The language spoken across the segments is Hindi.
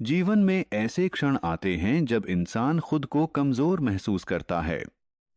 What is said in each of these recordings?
जीवन में ऐसे क्षण आते हैं जब इंसान खुद को कमजोर महसूस करता है।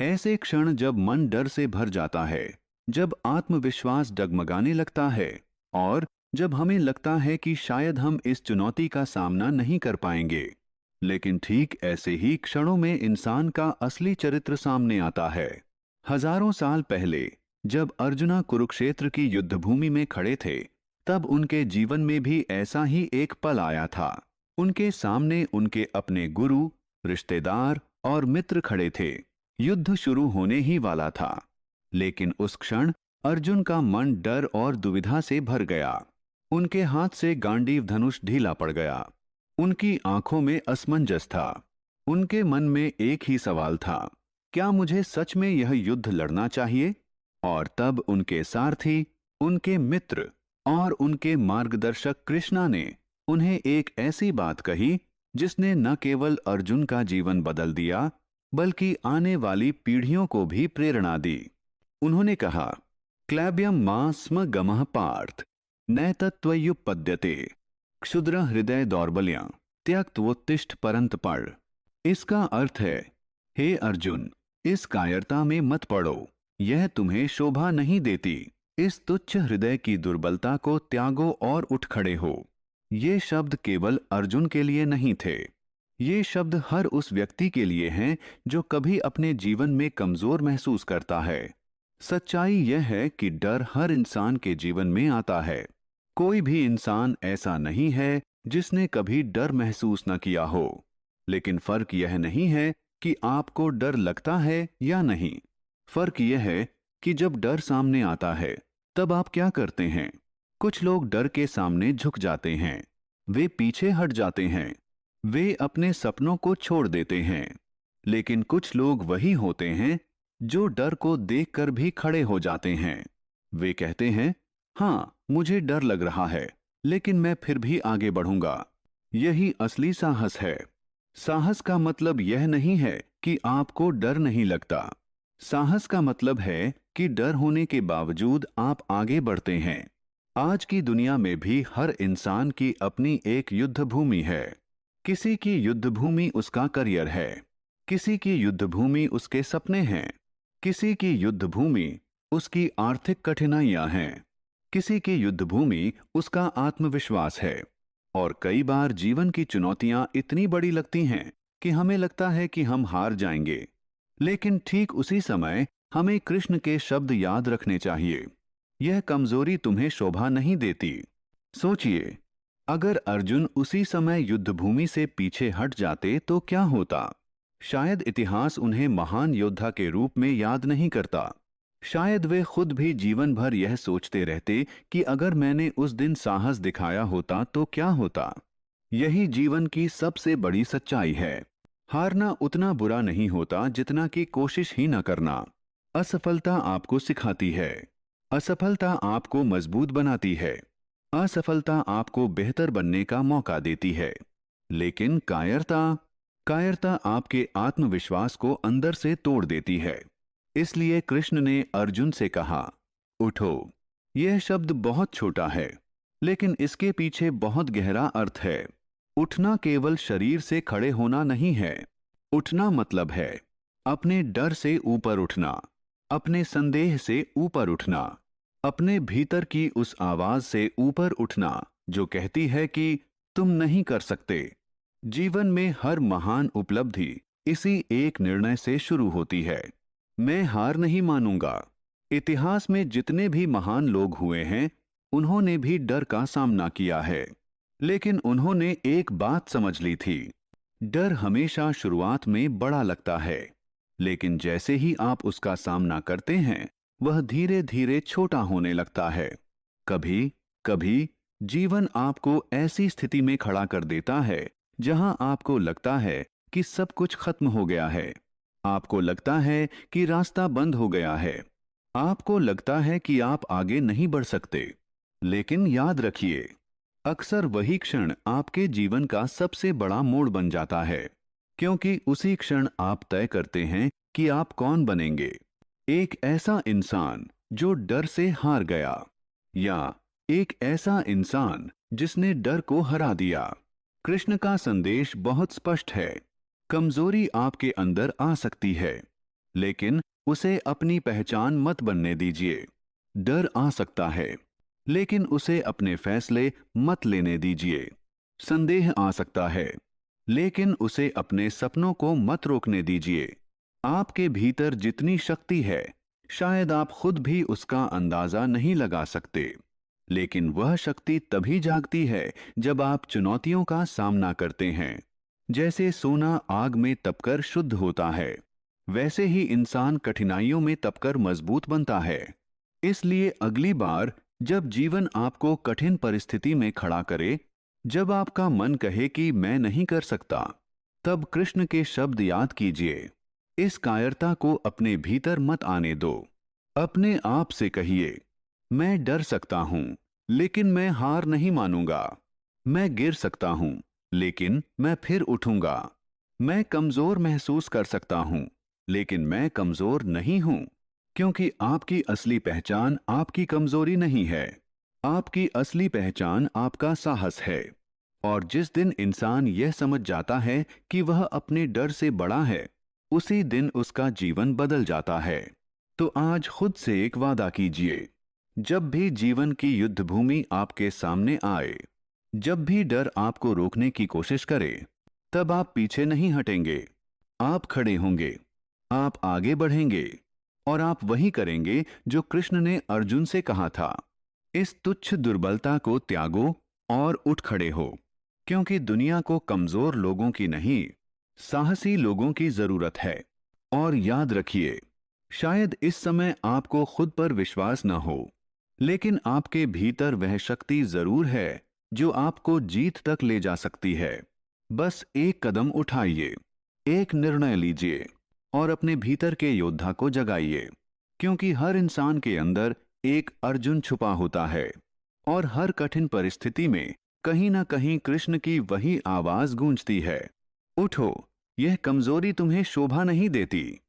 ऐसे क्षण जब मन डर से भर जाता है, जब आत्मविश्वास डगमगाने लगता है और जब हमें लगता है कि शायद हम इस चुनौती का सामना नहीं कर पाएंगे। लेकिन ठीक ऐसे ही क्षणों में इंसान का असली चरित्र सामने आता है। हजारों साल पहले जब अर्जुना कुरुक्षेत्र की युद्धभूमि में खड़े थे, तब उनके जीवन में भी ऐसा ही एक पल आया था। उनके सामने उनके अपने गुरु, रिश्तेदार और मित्र खड़े थे। युद्ध शुरू होने ही वाला था, लेकिन उस क्षण अर्जुन का मन डर और दुविधा से भर गया। उनके हाथ से गांडीव धनुष ढीला पड़ गया। उनकी आंखों में असमंजस था। उनके मन में एक ही सवाल था, क्या मुझे सच में यह युद्ध लड़ना चाहिए? और तब उनके सारथी, उनके मित्र और उनके मार्गदर्शक कृष्णा ने उन्हें एक ऐसी बात कही जिसने न केवल अर्जुन का जीवन बदल दिया, बल्कि आने वाली पीढ़ियों को भी प्रेरणा दी। उन्होंने कहा, क्लैब्यम मा स्म गमः पार्थ नैतत्त्वयुपपद्यते क्षुद्र हृदय दौर्बल्यं त्यक्त्वोत्तिष्ठ परंतपड़। इसका अर्थ है, हे अर्जुन, इस कायरता में मत पड़ो, यह तुम्हें शोभा नहीं देती। इस तुच्छ हृदय की दुर्बलता को त्यागो और उठ खड़े हो। ये शब्द केवल अर्जुन के लिए नहीं थे। ये शब्द हर उस व्यक्ति के लिए हैं जो कभी अपने जीवन में कमजोर महसूस करता है। सच्चाई यह है कि डर हर इंसान के जीवन में आता है। कोई भी इंसान ऐसा नहीं है जिसने कभी डर महसूस न किया हो। लेकिन फर्क यह नहीं है कि आपको डर लगता है या नहीं। फर्क यह है कि जब डर सामने आता है, तब आप क्या करते हैं। कुछ लोग डर के सामने झुक जाते हैं। वे पीछे हट जाते हैं। वे अपने सपनों को छोड़ देते हैं। लेकिन कुछ लोग वही होते हैं जो डर को देखकर भी खड़े हो जाते हैं। वे कहते हैं, हाँ, मुझे डर लग रहा है, लेकिन मैं फिर भी आगे बढ़ूंगा। यही असली साहस है। साहस का मतलब यह नहीं है कि आपको डर नहीं लगता। साहस का मतलब है कि डर होने के बावजूद आप आगे बढ़ते हैं। आज की दुनिया में भी हर इंसान की अपनी एक युद्ध भूमि है। किसी की युद्ध भूमि उसका करियर है। किसी की युद्ध भूमि उसके सपने हैं। किसी की युद्ध भूमि उसकी आर्थिक कठिनाइयां हैं। किसी की युद्ध भूमि उसका आत्मविश्वास है। और कई बार जीवन की चुनौतियां इतनी बड़ी लगती हैं कि हमें लगता है कि हम हार जाएंगे। लेकिन ठीक उसी समय हमें कृष्ण के शब्द याद रखने चाहिए, यह कमजोरी तुम्हें शोभा नहीं देती। सोचिए, अगर अर्जुन उसी समय युद्धभूमि से पीछे हट जाते तो क्या होता? शायद इतिहास उन्हें महान योद्धा के रूप में याद नहीं करता। शायद वे खुद भी जीवन भर यह सोचते रहते कि अगर मैंने उस दिन साहस दिखाया होता तो क्या होता। यही जीवन की सबसे बड़ी सच्चाई है। हारना उतना बुरा नहीं होता जितना कि कोशिश ही न करना। असफलता आपको सिखाती है। असफलता आपको मजबूत बनाती है। असफलता आपको बेहतर बनने का मौका देती है। लेकिन कायरता कायरता आपके आत्मविश्वास को अंदर से तोड़ देती है। इसलिए कृष्ण ने अर्जुन से कहा, उठो। यह शब्द बहुत छोटा है, लेकिन इसके पीछे बहुत गहरा अर्थ है। उठना केवल शरीर से खड़े होना नहीं है। उठना मतलब है अपने डर से ऊपर उठना, अपने संदेह से ऊपर उठना, अपने भीतर की उस आवाज से ऊपर उठना जो कहती है कि तुम नहीं कर सकते। जीवन में हर महान उपलब्धि इसी एक निर्णय से शुरू होती है, मैं हार नहीं मानूंगा। इतिहास में जितने भी महान लोग हुए हैं, उन्होंने भी डर का सामना किया है। लेकिन उन्होंने एक बात समझ ली थी, डर हमेशा शुरुआत में बड़ा लगता है, लेकिन जैसे ही आप उसका सामना करते हैं, वह धीरे धीरे छोटा होने लगता है। कभी कभी जीवन आपको ऐसी स्थिति में खड़ा कर देता है जहां आपको लगता है कि सब कुछ खत्म हो गया है। आपको लगता है कि रास्ता बंद हो गया है। आपको लगता है कि आप आगे नहीं बढ़ सकते। लेकिन याद रखिए, अक्सर वही क्षण आपके जीवन का सबसे बड़ा मोड़ बन जाता है, क्योंकि उसी क्षण आप तय करते हैं कि आप कौन बनेंगे। एक ऐसा इंसान जो डर से हार गया, या एक ऐसा इंसान जिसने डर को हरा दिया। कृष्ण का संदेश बहुत स्पष्ट है। कमजोरी आपके अंदर आ सकती है, लेकिन उसे अपनी पहचान मत बनने दीजिए। डर आ सकता है, लेकिन उसे अपने फैसले मत लेने दीजिए। संदेह आ सकता है, लेकिन उसे अपने सपनों को मत रोकने दीजिए। आपके भीतर जितनी शक्ति है, शायद आप खुद भी उसका अंदाजा नहीं लगा सकते, लेकिन वह शक्ति तभी जागती है जब आप चुनौतियों का सामना करते हैं। जैसे सोना आग में तपकर शुद्ध होता है, वैसे ही इंसान कठिनाइयों में तपकर मजबूत बनता है। इसलिए अगली बार जब जीवन आपको कठिन परिस्थिति में खड़ा करे, जब आपका मन कहे कि मैं नहीं कर सकता, तब कृष्ण के शब्द याद कीजिए। इस कायरता को अपने भीतर मत आने दो। अपने आप से कहिए, मैं डर सकता हूं, लेकिन मैं हार नहीं मानूंगा। मैं गिर सकता हूं, लेकिन मैं फिर उठूंगा। मैं कमजोर महसूस कर सकता हूं, लेकिन मैं कमजोर नहीं हूं, क्योंकि आपकी असली पहचान आपकी कमजोरी नहीं है। आपकी असली पहचान आपका साहस है। और जिस दिन इंसान यह समझ जाता है कि वह अपने डर से बड़ा है, उसी दिन उसका जीवन बदल जाता है। तो आज खुद से एक वादा कीजिए, जब भी जीवन की युद्ध भूमि आपके सामने आए, जब भी डर आपको रोकने की कोशिश करे, तब आप पीछे नहीं हटेंगे। आप खड़े होंगे, आप आगे बढ़ेंगे, और आप वही करेंगे जो कृष्ण ने अर्जुन से कहा था। इस तुच्छ दुर्बलता को त्यागो और उठ खड़े हो, क्योंकि दुनिया को कमजोर लोगों की नहीं, साहसी लोगों की जरूरत है। और याद रखिए, शायद इस समय आपको खुद पर विश्वास न हो, लेकिन आपके भीतर वह शक्ति जरूर है जो आपको जीत तक ले जा सकती है। बस एक कदम उठाइए, एक निर्णय लीजिए, और अपने भीतर के योद्धा को जगाइए, क्योंकि हर इंसान के अंदर एक अर्जुन छुपा होता है, और हर कठिन परिस्थिति में कहीं ना कहीं कृष्ण की वही आवाज गूंजती है। उठो, यह कमजोरी तुम्हें शोभा नहीं देती,